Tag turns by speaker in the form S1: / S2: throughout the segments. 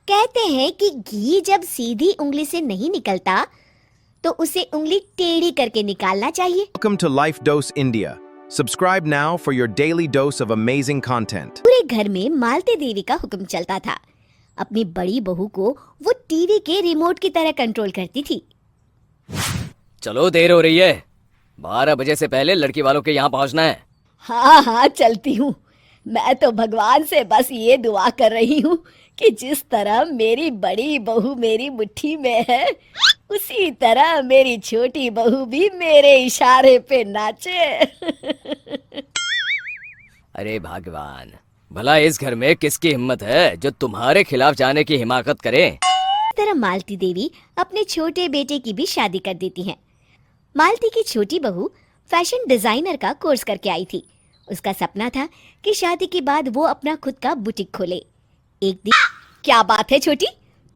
S1: कहते हैं कि घी जब सीधी उंगली से नहीं निकलता तो उसे उंगली टेढ़ी करके निकालना चाहिए।
S2: Welcome to Life Dose India. Subscribe now for your daily dose of amazing content.
S1: पूरे घर में मालती देवी का हुक्म चलता था। अपनी बड़ी बहू को वो टीवी के रिमोट की तरह कंट्रोल करती थी।
S3: चलो देर हो रही है, 12 बजे से पहले लड़की वालों के यहाँ पहुँचना है।
S1: हाँ हाँ चलती हूँ। मैं तो भगवान से बस ये दुआ कर रही हूँ कि जिस तरह मेरी बड़ी बहू मेरी मुट्ठी में है, उसी तरह मेरी छोटी बहू भी मेरे इशारे पे नाचे।
S3: अरे भगवान, भला इस घर में किसकी हिम्मत है जो तुम्हारे खिलाफ जाने की हिमाकत करे।
S1: इस तरह मालती देवी अपने छोटे बेटे की भी शादी कर देती हैं। मालती की छोटी बहू फैशन डिजाइनर का कोर्स करके आई थी। उसका सपना था कि शादी के बाद वो अपना खुद का बुटीक खोले। एक दिन, क्या बात है छोटी,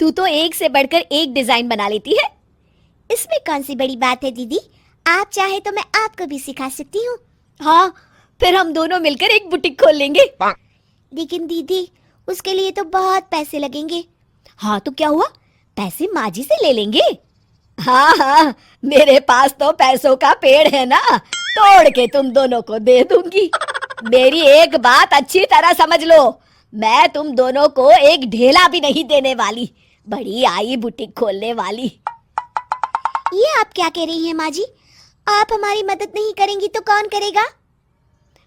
S1: तू तो एक से बढ़कर एक डिजाइन बना लेती है। इसमें कौन सी बड़ी बात है दीदी, आप चाहे तो मैं आपको भी सिखा सकती हूँ। हाँ, फिर हम दोनों मिलकर एक बुटीक खोल लेंगे। लेकिन दीदी, उसके लिए तो बहुत पैसे लगेंगे। हाँ तो क्या हुआ, पैसे माँ जी से ले लेंगे। हाँ हाँ, मेरे पास तो पैसों का पेड़ है ना, तोड़ के तुम दोनों को दे दूंगी। मेरी एक बात अच्छी तरह समझ लो, मैं तुम दोनों को एक ढेला भी नहीं देने वाली, बड़ी आई बुटीक खोलने वाली। ये आप क्या कह रही हैं माँ जी, आप हमारी मदद नहीं करेंगी तो कौन करेगा?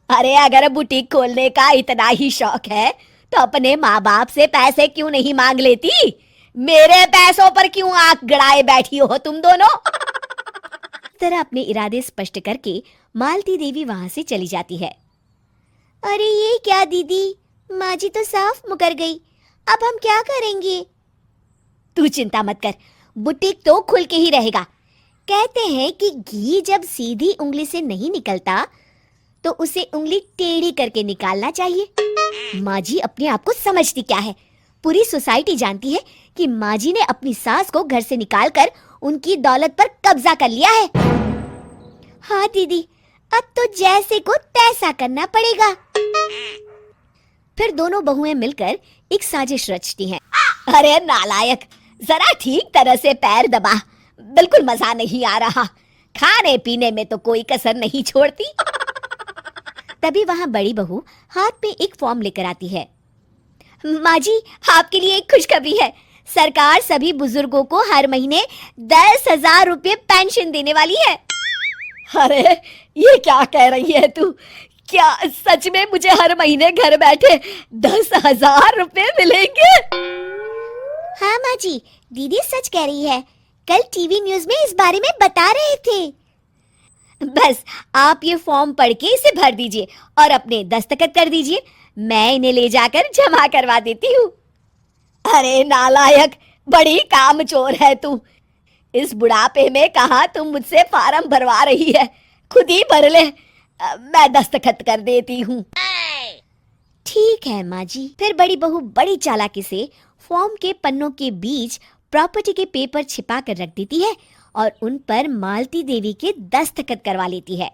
S1: अरे अगर बुटीक खोलने का इतना ही शौक है तो अपने माँ बाप से पैसे क्यों नहीं मांग लेती? मेरे पैसों पर क्यों आंख गड़ाए बैठी हो तुम दोनों? तरह अपने इरादे स्पष्ट करके मालती देवी वहां से चली जाती है। अरे ये क्या दीदी, माँ जी तो साफ मुकर गई, अब हम क्या करेंगे? तू चिंता मत कर, बुटीक तो खुल के ही रहेगा। कहते हैं कि घी जब सीधी उंगली से नहीं निकलता तो उसे उंगली टेढ़ी करके निकालना चाहिए। माँ जी अपने आप को समझती क्या है? पूरी सोसाइटी जानती है कि माँ जी ने अपनी सास को घर से निकालकर उनकी दौलत पर कब्जा कर लिया है। हाँ दीदी, अब तो जैसे को तैसा करना पड़ेगा। फिर दोनों बहुएं मिलकर एक साजिश रचती हैं। अरे नालायक, जरा ठीक तरह से पैर दबा, बिल्कुल मजा नहीं आ रहा, खाने पीने में तो कोई कसर नहीं छोड़ती। तभी वहां बड़ी बहू हाथ में एक फॉर्म लेकर आती है। माँ जी, आपके लिए एक खुशखबरी है, सरकार सभी बुजुर्गों को हर महीने 10,000 रुपये पेंशन देने वाली है। अरे ये क्या कह रही है तू? क्या सच में मुझे हर महीने घर बैठे 10,000 रुपये मिलेंगे? हाँ माँ जी, दीदी सच कह रही है, कल टीवी न्यूज में इस बारे में बता रहे थे। बस आप ये फॉर्म पढ़ के इसे भर दीजिए और अपने दस्तखत कर दीजिए, मैं इन्हें ले जाकर जमा करवा देती हूँ। अरे नालायक, बड़ी कामचोर है तू। इस बुढ़ापे में कहाँ तुम मुझसे फार्म भरवा रही है, खुद ही भर ले, मैं दस्तखत कर देती हूँ। ठीक है माँ जी। फिर बड़ी बहू बड़ी चालाकी से फॉर्म के पन्नों के बीच प्रॉपर्टी के पेपर छिपा कर रख देती है और उन पर मालती देवी के दस्तखत करवा लेती है।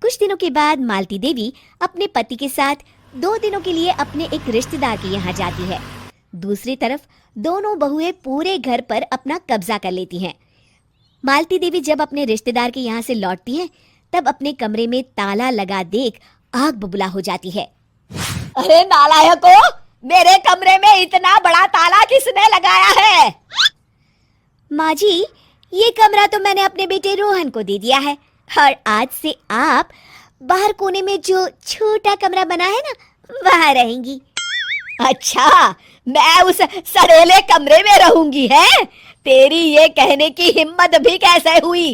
S1: कुछ दिनों के बाद मालती देवी अपने पति के साथ 2 दिनों के लिए अपने एक रिश्तेदार के यहाँ जाती है। दूसरी तरफ दोनों बहुएं पूरे घर पर अपना कब्जा कर लेती हैं। मालती देवी जब अपने रिश्तेदार के यहाँ से लौटती है तब अपने कमरे में ताला लगा देख आग बबूला हो जाती है। अरे नालायको, मेरे कमरे में इतना बड़ा ताला किसने लगाया है? माँ जी, ये कमरा तो मैंने अपने बेटे रोहन को दे दिया है और आज से आप बाहर कोने में जो छोटा कमरा बना है ना, वहाँ रहेंगी। अच्छा, मैं उस सड़ेले कमरे में रहूंगी है? तेरी ये कहने की हिम्मत भी कैसे हुई?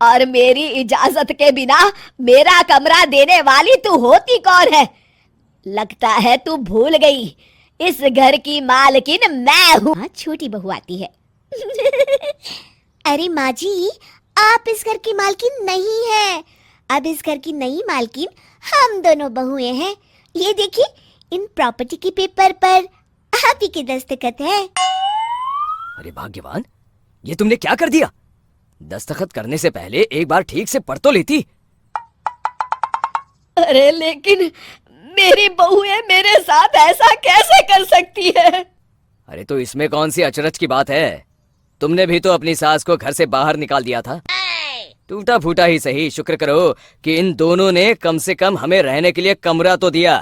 S1: और मेरी इजाजत के बिना मेरा कमरा देने वाली तू होती कौन है? लगता है तू भूल गई, इस घर की मालकिन मैं हूँ। छोटी बहू आती है। अरे माँ जी, आप इस घर की मालकिन नहीं है, अब इस घर की नई मालकिन हम दोनों बहुएं हैं। ये देखिए, इन प्रॉपर्टी के पेपर पर आप ही के दस्तखत है।
S3: अरे भाग्यवान, ये तुमने क्या कर दिया? दस्तखत करने से पहले एक बार ठीक से पढ़ तो लेती।
S1: अरे लेकिन मेरी बहुएं मेरे साथ ऐसा कैसे कर सकती है?
S3: अरे तो इसमें कौन सी अचरज की बात है? तुमने भी तो अपनी सास को घर से बाहर निकाल दिया था। टूटा फूटा ही सही, शुक्र करो कि इन दोनों ने कम से कम हमें रहने के लिए कमरा तो दिया।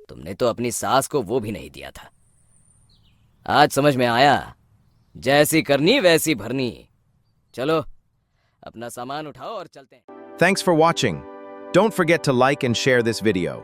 S3: तुमने तो अपनी सास को वो भी नहीं दिया था। आज समझ में आया, जैसी करनी वैसी भरनी। चलो अपना सामान उठाओ और चलते हैं।
S2: Thanks for watching. Don't forget to like and share this video.